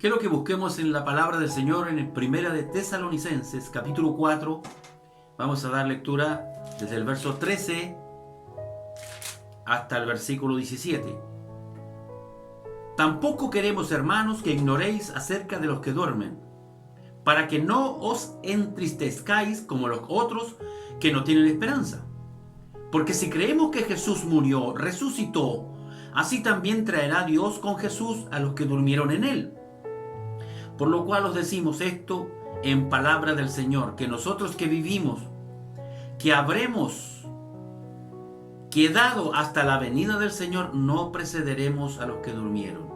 Quiero que busquemos en la palabra del Señor en el Primera de Tesalonicenses, capítulo 4. Vamos a dar lectura desde el verso 13 hasta el versículo 17. Tampoco queremos, hermanos, que ignoréis acerca de los que duermen, para que no os entristezcáis como los otros que no tienen esperanza. Porque si creemos que Jesús murió, resucitó, así también traerá Dios con Jesús a los que durmieron en él. Por lo cual os decimos esto en palabra del Señor, que nosotros que vivimos, que habremos quedado hasta la venida del Señor, no precederemos a los que durmieron.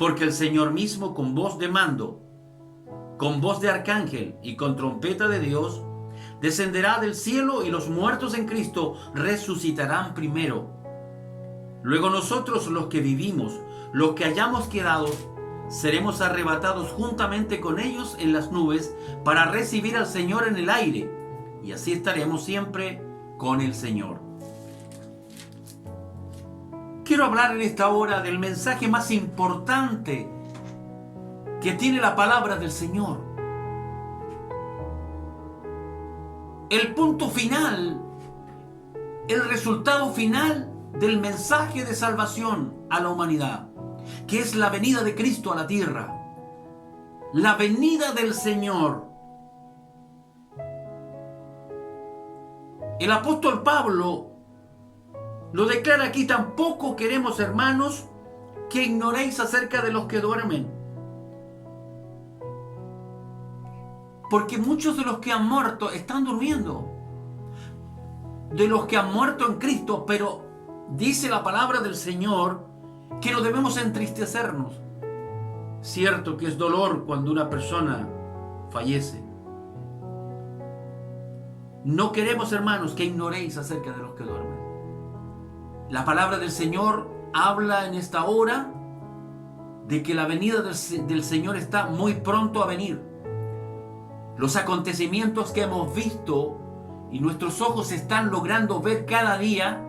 Porque el Señor mismo, con voz de mando, con voz de arcángel y con trompeta de Dios, descenderá del cielo, y los muertos en Cristo resucitarán primero. Luego nosotros, los que vivimos, los que hayamos quedado, seremos arrebatados juntamente con ellos en las nubes para recibir al Señor en el aire, y así estaremos siempre con el Señor. Quiero hablar en esta hora del mensaje más importante que tiene la palabra del Señor. El punto final, el resultado final del mensaje de salvación a la humanidad, que es la venida de Cristo a la tierra, la venida del Señor. El apóstol Pablo lo declara aquí: tampoco queremos, hermanos, que ignoréis acerca de los que duermen. Porque muchos de los que han muerto están durmiendo, de los que han muerto en Cristo, pero dice la palabra del Señor que no debemos entristecernos. Cierto que es dolor cuando una persona fallece. No queremos, hermanos, que ignoréis acerca de los que duermen. La palabra del Señor habla en esta hora de que la venida del Señor está muy pronto a venir. Los acontecimientos que hemos visto y nuestros ojos están logrando ver cada día,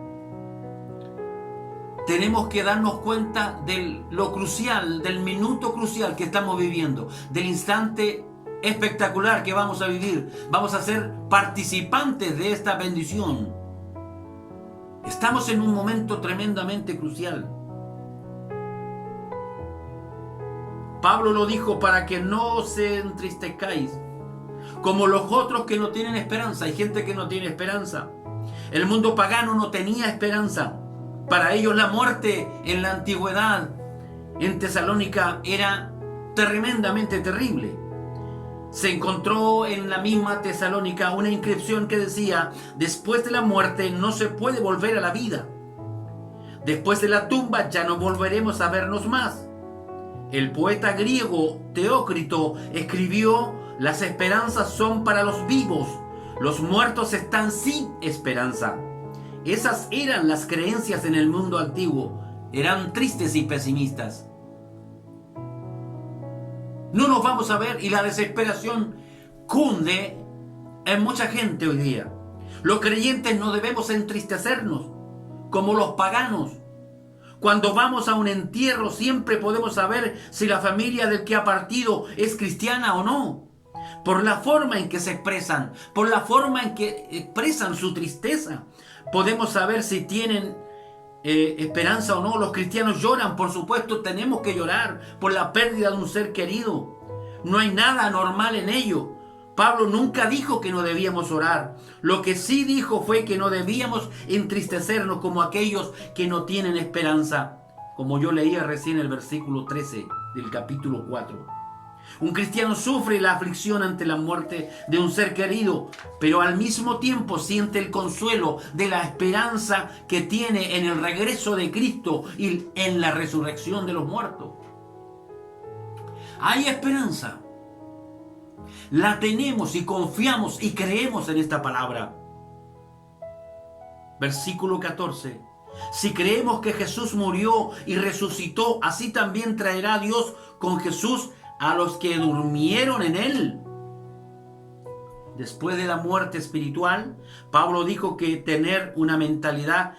tenemos que darnos cuenta de lo crucial, del minuto crucial que estamos viviendo, del instante espectacular que vamos a vivir. Vamos a ser participantes de esta bendición. Estamos en un momento tremendamente crucial. Pablo lo dijo: para que no os entristezcáis como los otros que no tienen esperanza. Hay gente que no tiene esperanza. El mundo pagano no tenía esperanza. Para ellos la muerte en la antigüedad en Tesalónica era tremendamente terrible. Se encontró en la misma Tesalónica una inscripción que decía: después de la muerte no se puede volver a la vida. Después de la tumba ya no volveremos a vernos más. El poeta griego Teócrito escribió: las esperanzas son para los vivos, los muertos están sin esperanza. Esas eran las creencias en el mundo antiguo. Eran tristes y pesimistas. No nos vamos a ver, y la desesperación cunde en mucha gente hoy día. Los creyentes no debemos entristecernos como los paganos. Cuando vamos a un entierro siempre podemos saber si la familia del que ha partido es cristiana o no, por la forma en que se expresan, por la forma en que expresan su tristeza. Podemos saber si tienen esperanza o no. Los cristianos lloran, por supuesto, tenemos que llorar por la pérdida de un ser querido. No hay nada anormal en ello. Pablo nunca dijo que no debíamos orar. Lo que sí dijo fue que no debíamos entristecernos como aquellos que no tienen esperanza. Como yo leía recién el versículo 13 del capítulo 4. Un cristiano sufre la aflicción ante la muerte de un ser querido, pero al mismo tiempo siente el consuelo de la esperanza que tiene en el regreso de Cristo y en la resurrección de los muertos. Hay esperanza. La tenemos y confiamos y creemos en esta palabra. Versículo 14. Si creemos que Jesús murió y resucitó, así también traerá Dios con Jesús a los que durmieron en él. Después de la muerte espiritual, Pablo dijo que tener una mentalidad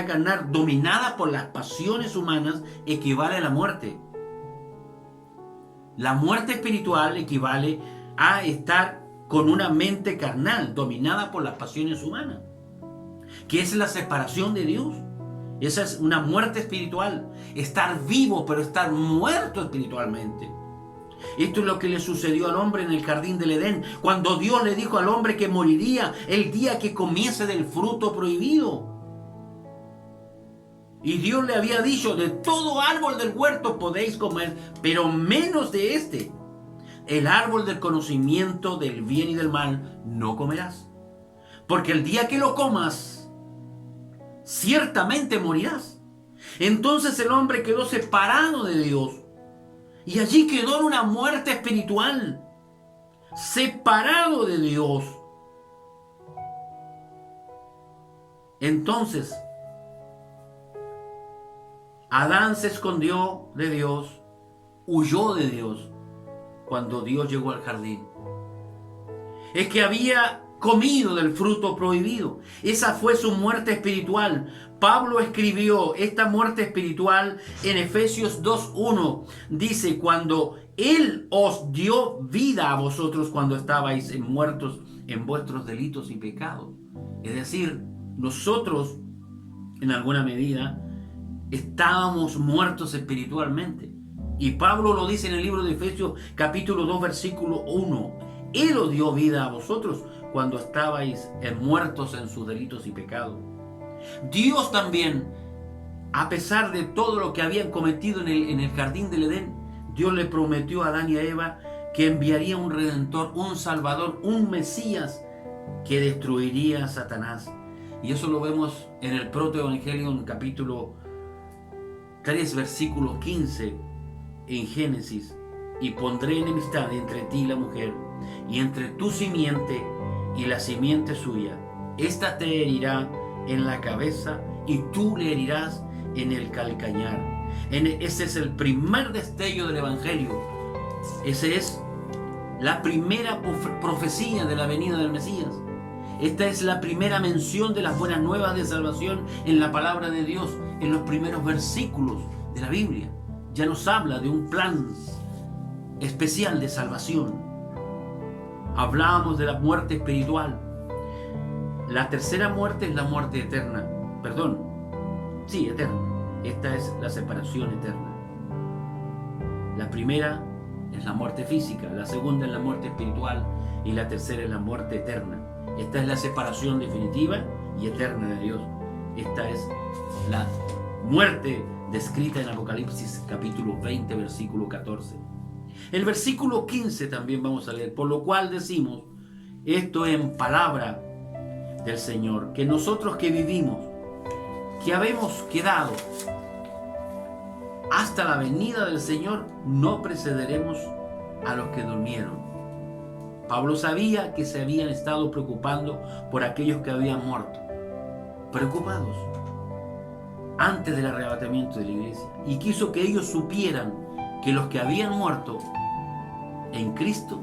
carnal dominada por las pasiones humanas equivale a la muerte. La muerte espiritual equivale a estar con una mente carnal dominada por las pasiones humanas, que es la separación de Dios. Esa es una muerte espiritual. Estar vivo, pero estar muerto espiritualmente. Esto es lo que le sucedió al hombre en el jardín del Edén, cuando Dios le dijo al hombre que moriría el día que comiese del fruto prohibido. Y Dios le había dicho: de todo árbol del huerto podéis comer, pero menos de este. El árbol del conocimiento del bien y del mal no comerás, porque el día que lo comas, ciertamente morirás. Entonces el hombre quedó separado de Dios, y allí quedó en una muerte espiritual, separado de Dios. Entonces Adán se escondió de Dios, huyó de Dios cuando Dios llegó al jardín. Es que había comido del fruto prohibido. Esa fue su muerte espiritual. Pablo escribió esta muerte espiritual en Efesios 2:1. Dice: cuando Él os dio vida a vosotros cuando estabais muertos en vuestros delitos y pecados. Es decir, nosotros, en alguna medida, estábamos muertos espiritualmente. Y Pablo lo dice en el libro de Efesios capítulo 2 versículo 1. Él os dio vida a vosotros cuando estabais muertos en sus delitos y pecados. Dios también, a pesar de todo lo que habían cometido en el jardín del Edén, Dios le prometió a Adán y a Eva que enviaría un redentor, un salvador, un Mesías que destruiría a Satanás. Y eso lo vemos en el protoevangelio en capítulo 3 versículo 15 en Génesis: y pondré enemistad entre ti y la mujer, y entre tu simiente y la simiente suya. Esta te herirá en la cabeza y tú le herirás en el calcañar. Ese es el primer destello del Evangelio. Esa es la primera profecía de la venida del Mesías. Esta es la primera mención de las buenas nuevas de salvación en la palabra de Dios, en los primeros versículos de la Biblia. Ya nos habla de un plan especial de salvación. Hablábamos de la muerte espiritual. La tercera muerte es la muerte eterna. Eterna. Esta es la separación eterna. La primera es la muerte física, la segunda es la muerte espiritual y la tercera es la muerte eterna. Esta es la separación definitiva y eterna de Dios. Esta es la muerte descrita en Apocalipsis capítulo 20 versículo 14. El versículo 15 también vamos a leer: por lo cual decimos esto en palabra del Señor, que nosotros que vivimos, que habemos quedado hasta la venida del Señor, no precederemos a los que durmieron. Pablo sabía que se habían estado preocupando por aquellos que habían muerto, preocupados antes del arrebatamiento de la iglesia, y quiso que ellos supieran que los que habían muerto en Cristo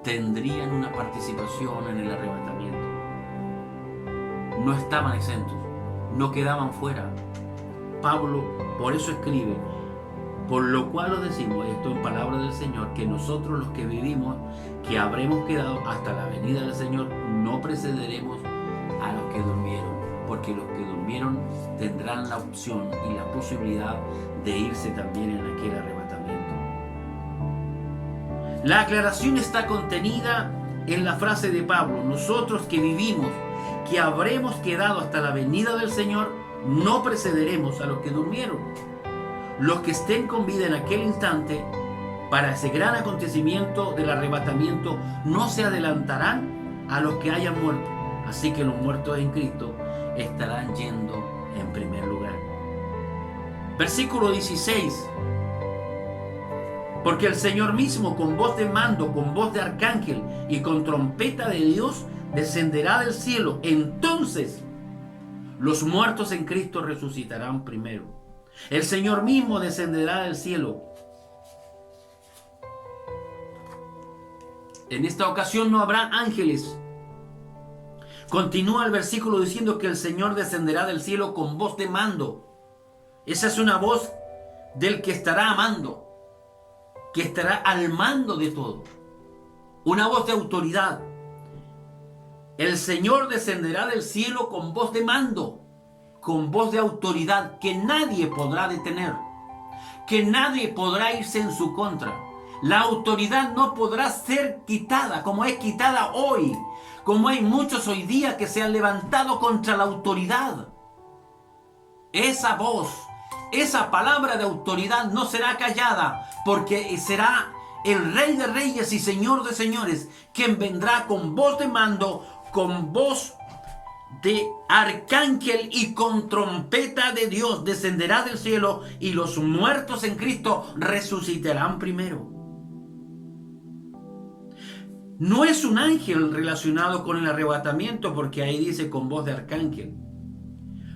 tendrían una participación en el arrebatamiento. No estaban exentos, no quedaban fuera. Pablo por eso escribe: por lo cual os decimos esto en palabra del Señor, que nosotros los que vivimos, que habremos quedado hasta la venida del Señor, no precederemos a los que durmieron, porque los que durmieron tendrán la opción y la posibilidad de irse también en aquel arrebatamiento. La aclaración está contenida en la frase de Pablo: nosotros que vivimos, que habremos quedado hasta la venida del Señor, no precederemos a los que durmieron. Los que estén con vida en aquel instante, para ese gran acontecimiento del arrebatamiento, no se adelantarán a los que hayan muerto. Así que los muertos en Cristo estarán yendo en primer lugar. Versículo 16: porque el Señor mismo, con voz de mando, con voz de arcángel y con trompeta de Dios, descenderá del cielo. Entonces los muertos en Cristo resucitarán primero. El Señor mismo descenderá del cielo. En esta ocasión no habrá ángeles. Continúa el versículo diciendo que el Señor descenderá del cielo con voz de mando. Esa es una voz del que estará amando. que estará al mando de todo. Una voz de autoridad. El Señor descenderá del cielo con voz de mando, con voz de autoridad que nadie podrá detener, que nadie podrá irse en su contra. La autoridad no podrá ser quitada como es quitada hoy, como hay muchos hoy día que se han levantado contra la autoridad. Esa voz, esa palabra de autoridad no será callada, porque será el Rey de Reyes y Señor de Señores quien vendrá con voz de mando, con voz de arcángel y con trompeta de Dios. Descenderá del cielo y los muertos en Cristo resucitarán primero. No es un ángel relacionado con el arrebatamiento, porque ahí dice con voz de arcángel.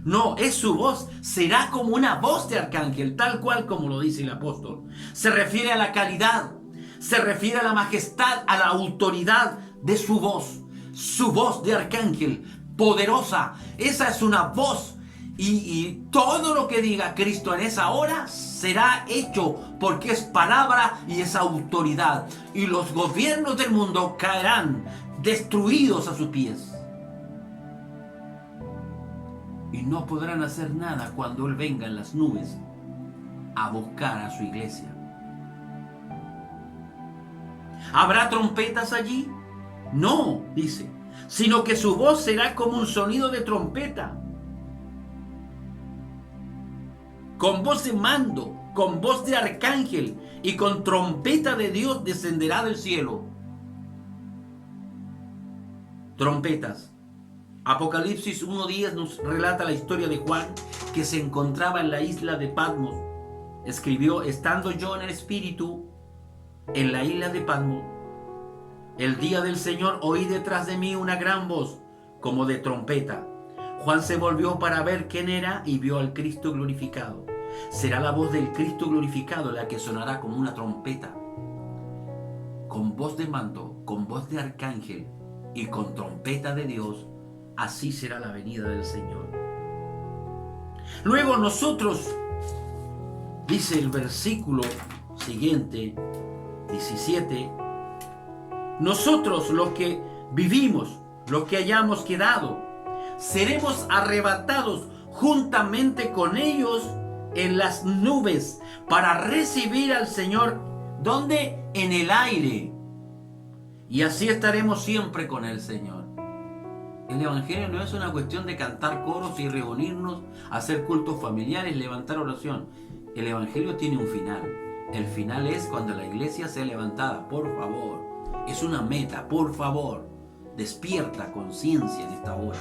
No, es su voz. Será como una voz de arcángel, tal cual como lo dice el apóstol. Se refiere a la calidad, se refiere a la majestad, a la autoridad de su voz de arcángel, poderosa. Esa es una voz. Y todo lo que diga Cristo en esa hora será hecho, porque es palabra y es autoridad. Y los gobiernos del mundo caerán destruidos a sus pies. Y no podrán hacer nada cuando Él venga en las nubes a buscar a su iglesia. ¿Habrá trompetas allí? No, dice, sino que su voz será como un sonido de trompeta, con voz de mando, con voz de arcángel y con trompeta de Dios descenderá del cielo. Trompetas. Apocalipsis 1:10 nos relata la historia de Juan, que se encontraba en la isla de Patmos. Escribió: estando yo en el espíritu en la isla de Patmos, el día del Señor, oí detrás de mí una gran voz como de trompeta. Juan se volvió para ver quién era y vio al Cristo glorificado. Será la voz del Cristo glorificado la que sonará como una trompeta, con voz de mando, con voz de arcángel y con trompeta de Dios. Así será la venida del Señor. Luego nosotros, dice el versículo siguiente, 17, nosotros los que vivimos, los que hayamos quedado, seremos arrebatados juntamente con ellos en las nubes para recibir al Señor. ¿Dónde? En el aire. Y así estaremos siempre con el Señor. El Evangelio no es una cuestión de cantar coros y reunirnos, hacer cultos familiares, levantar oración. El Evangelio tiene un final. El final es cuando la iglesia sea levantada. Por favor, es una meta. Por favor, despierta conciencia en esta hora.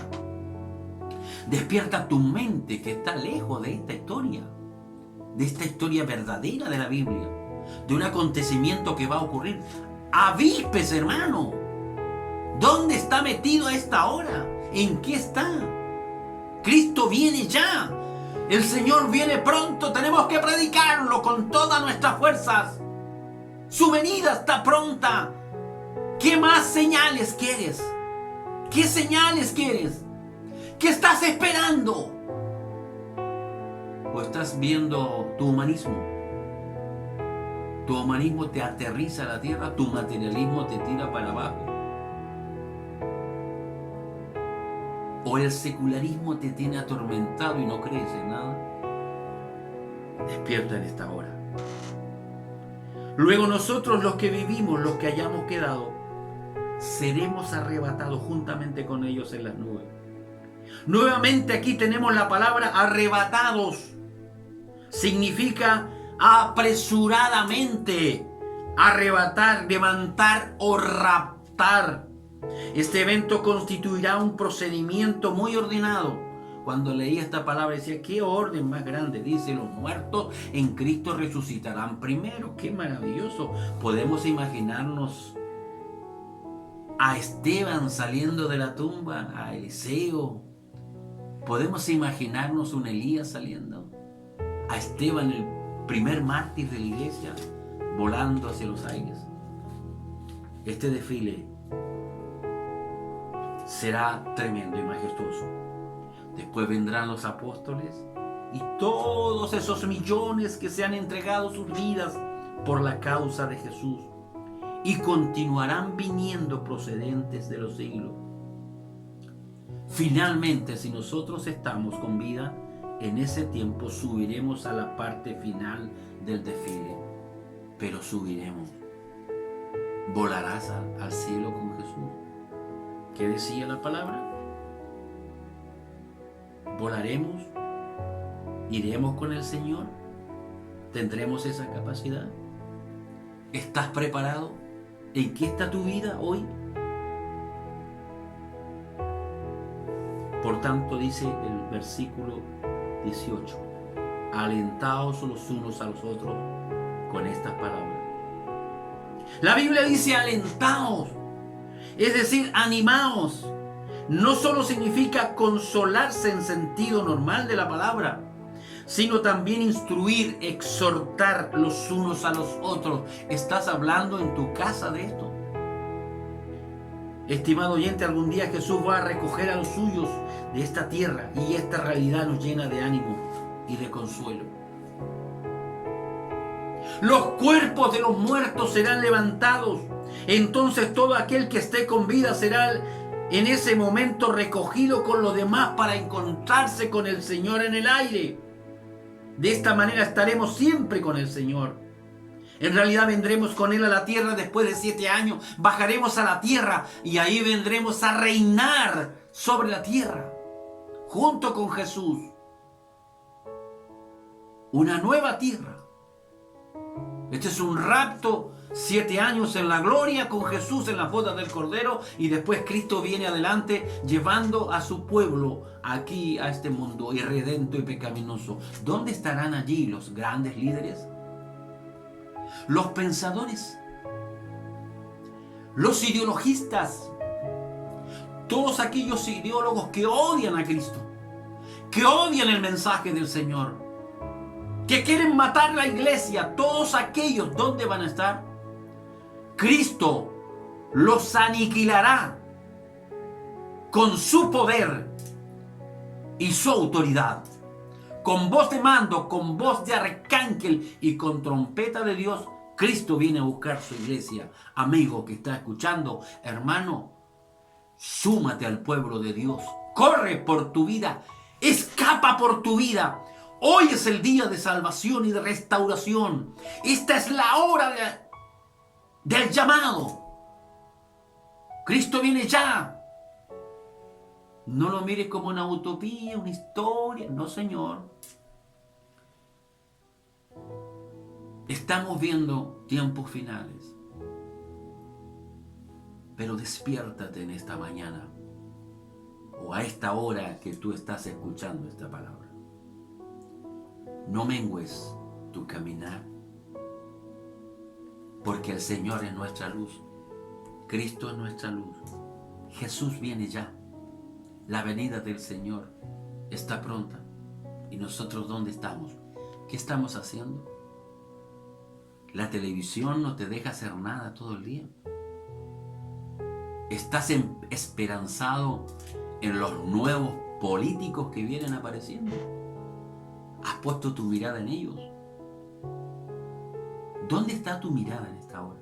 Despierta tu mente, que está lejos de esta historia verdadera de la Biblia, de un acontecimiento que va a ocurrir. Avispes, hermano. ¿Dónde está metido a esta hora? ¿En qué está? Cristo viene ya. El Señor viene pronto. Tenemos que predicarlo con todas nuestras fuerzas. Su venida está pronta. ¿Qué más señales quieres? ¿Qué señales quieres? ¿Qué estás esperando? ¿O estás viendo tu humanismo? Tu humanismo te aterriza a la tierra, tu materialismo te tira para abajo. ¿O el secularismo te tiene atormentado y no crees en nada? Despierta en esta hora. Luego nosotros, los que vivimos, los que hayamos quedado, seremos arrebatados juntamente con ellos en las nubes. Nuevamente aquí tenemos la palabra arrebatados. Significa apresuradamente, arrebatar, levantar o raptar. Este evento constituirá un procedimiento muy ordenado. Cuando leí esta palabra decía, ¿qué orden más grande? Dice, los muertos en Cristo resucitarán primero. ¡Qué maravilloso! Podemos imaginarnos a Esteban saliendo de la tumba, a Eliseo. Podemos imaginarnos un Elías saliendo, a Esteban, el primer mártir de la iglesia, volando hacia los aires. Este desfile será tremendo y majestuoso. Después vendrán los apóstoles y todos esos millones que se han entregado sus vidas por la causa de Jesús y continuarán viniendo procedentes de los siglos. Finalmente, si nosotros estamos con vida, en ese tiempo subiremos a la parte final del desfile. Pero subiremos. Volarás al cielo con Jesús. ¿Qué decía la palabra? Volaremos. Iremos con el Señor. ¿Tendremos esa capacidad? ¿Estás preparado? ¿En qué está tu vida hoy? Por tanto, dice el versículo 18, alentaos los unos a los otros con estas palabras. La Biblia dice alentaos, es decir, animaos. No solo significa consolarse en sentido normal de la palabra, sino también instruir, exhortar los unos a los otros. ¿Estás hablando en tu casa de esto? Estimado oyente, algún día Jesús va a recoger a los suyos de esta tierra y esta realidad nos llena de ánimo y de consuelo. Los cuerpos de los muertos serán levantados. Entonces todo aquel que esté con vida será en ese momento recogido con los demás para encontrarse con el Señor en el aire. De esta manera estaremos siempre con el Señor. En realidad vendremos con Él a la tierra después de 7 años. Bajaremos a la tierra y ahí vendremos a reinar sobre la tierra. Junto con Jesús. Una nueva tierra. Este es un rapto. 7 años en la gloria con Jesús en las bodas del Cordero. Y después Cristo viene adelante llevando a su pueblo aquí a este mundo irredento y pecaminoso. ¿Dónde estarán allí los grandes líderes? Los pensadores, los ideologistas, todos aquellos ideólogos que odian a Cristo, que odian el mensaje del Señor, que quieren matar la iglesia, todos aquellos, ¿dónde van a estar? Cristo los aniquilará con su poder y su autoridad. Con voz de mando, con voz de arcángel y con trompeta de Dios, Cristo viene a buscar su iglesia. Amigo que está escuchando, hermano, súmate al pueblo de Dios. Corre por tu vida, escapa por tu vida. Hoy es el día de salvación y de restauración. Esta es la hora del llamado. Cristo viene ya. No lo mires como una utopía, una historia. No, Señor. Estamos viendo tiempos finales. Pero despiértate en esta mañana o a esta hora que tú estás escuchando esta palabra. No mengues tu caminar, porque el Señor es nuestra luz. Cristo es nuestra luz. Jesús viene ya. La venida del Señor está pronta. ¿Y nosotros dónde estamos? ¿Qué estamos haciendo? La televisión no te deja hacer nada todo el día. ¿Estás esperanzado en los nuevos políticos que vienen apareciendo? ¿Has puesto tu mirada en ellos? ¿Dónde está tu mirada en esta hora?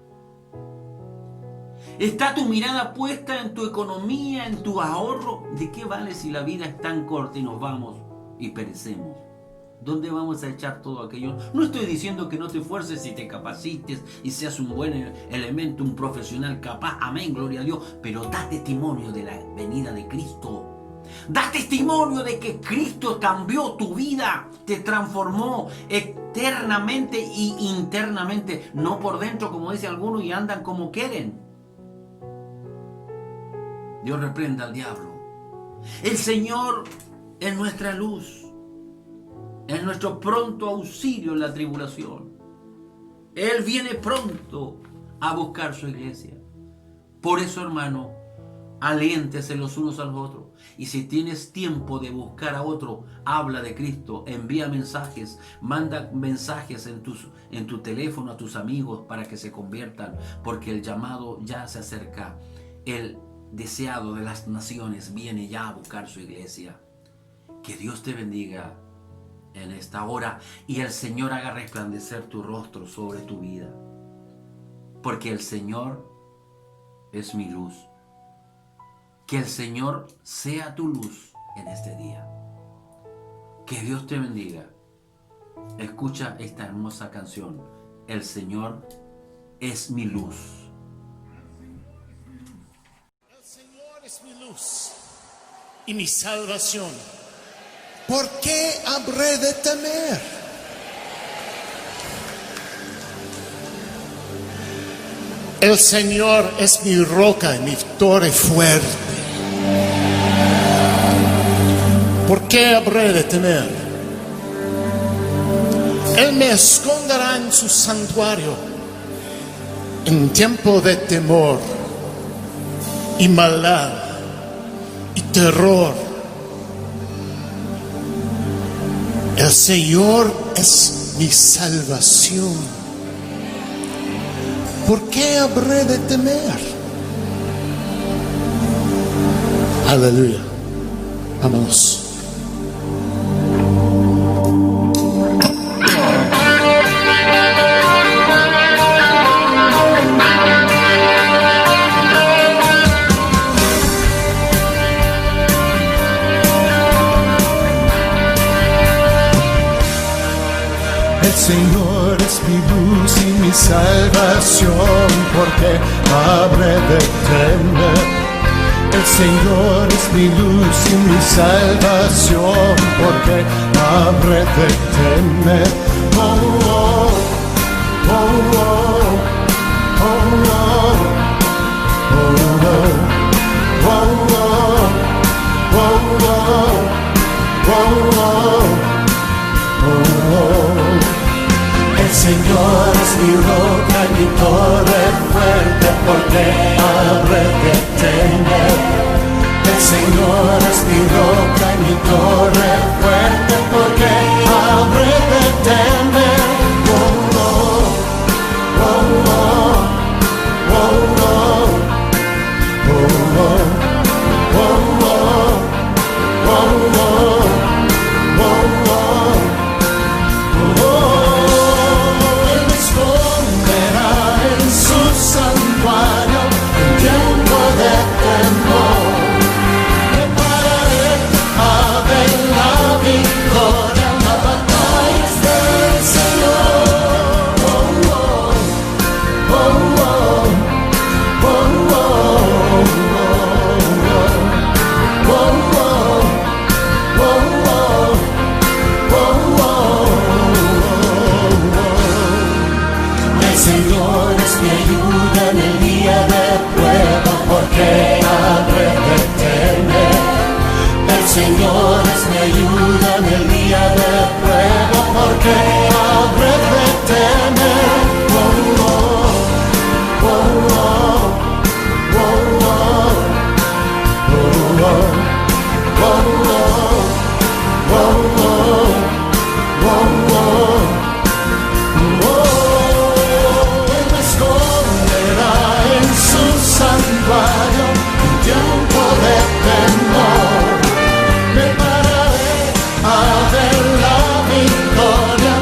¿Está tu mirada puesta en tu economía, en tu ahorro? ¿De qué vale si la vida es tan corta y nos vamos y perecemos? ¿Dónde vamos a echar todo aquello? No estoy diciendo que no te esfuerces y te capacites y seas un buen elemento, un profesional capaz. Amén, gloria a Dios. Pero da testimonio de la venida de Cristo. Da testimonio de que Cristo cambió tu vida, te transformó eternamente y internamente, no por dentro como dicen algunos y andan como quieren. Dios reprenda al diablo. El Señor es nuestra luz, es nuestro pronto auxilio en la tribulación. Él viene pronto a buscar su iglesia. Por eso, hermano, aliéntese los unos a los otros. Y si tienes tiempo de buscar a otro, habla de Cristo, envía mensajes, manda mensajes en tu teléfono a tus amigos para que se conviertan, porque el llamado ya se acerca. El deseado de las naciones viene ya a buscar su iglesia. Que Dios te bendiga en esta hora y el Señor haga resplandecer tu rostro sobre tu vida. Porque el Señor es mi luz. Que el Señor sea tu luz en este día. Que Dios te bendiga. Escucha esta hermosa canción. El Señor es mi luz. El Señor es mi luz y mi salvación. ¿Por qué habré de temer? El Señor es mi roca y mi torre fuerte. ¿Por qué habré de temer? Él me esconderá en su santuario en tiempo de temor y maldad y terror. El Señor es mi salvación. ¿Por qué habré de temer? Aleluya. Vámonos. El Señor es mi luz y mi salvación, porque habré de temer. El Señor es mi luz y mi salvación, porque habré de temer. Oh, oh, oh, oh, oh, oh, oh, oh, oh, oh, oh, oh. El Señor es mi roca y mi torre fuerte, porque habré de temer. El Señor es mi roca y mi torre fuerte, porque habré de temer. Oh, oh, oh, oh, oh, oh, oh, oh, oh, oh, oh, oh, oh. Santuario en tiempo de temor, me pararé a ver la victoria, la batalla es del Señor. Oh, oh, oh, oh, oh, oh, el Señor es mi ayuda en el día de prueba, porque habré de temer. El Señor es mi ayuda en el día de prueba, porque habré de temer. Oh, oh, oh, oh, oh, oh, oh, oh, oh, oh, oh, oh. Santuario en tiempo de temor, me pararé a ver la victoria.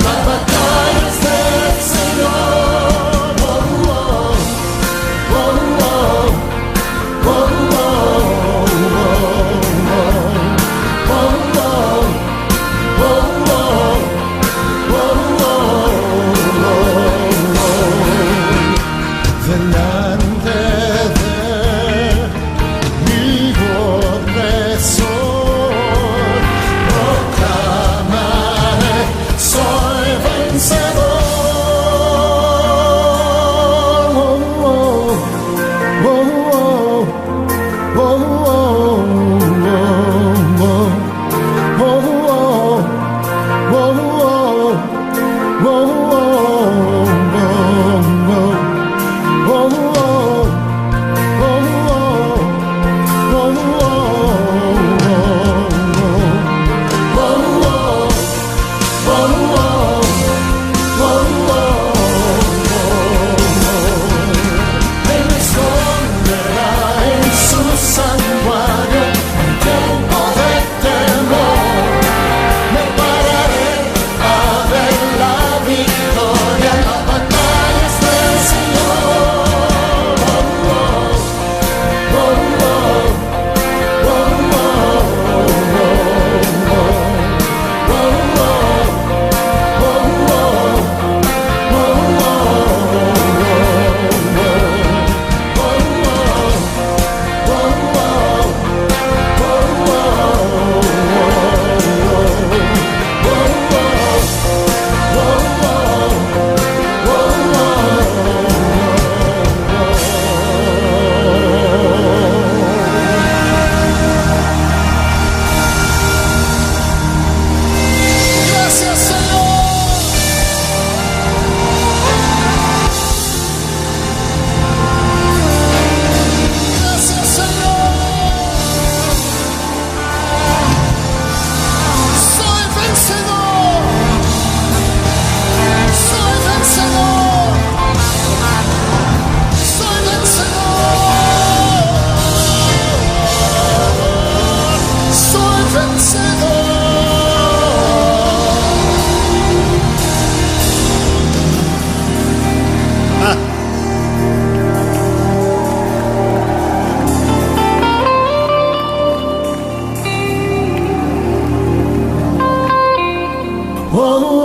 oh,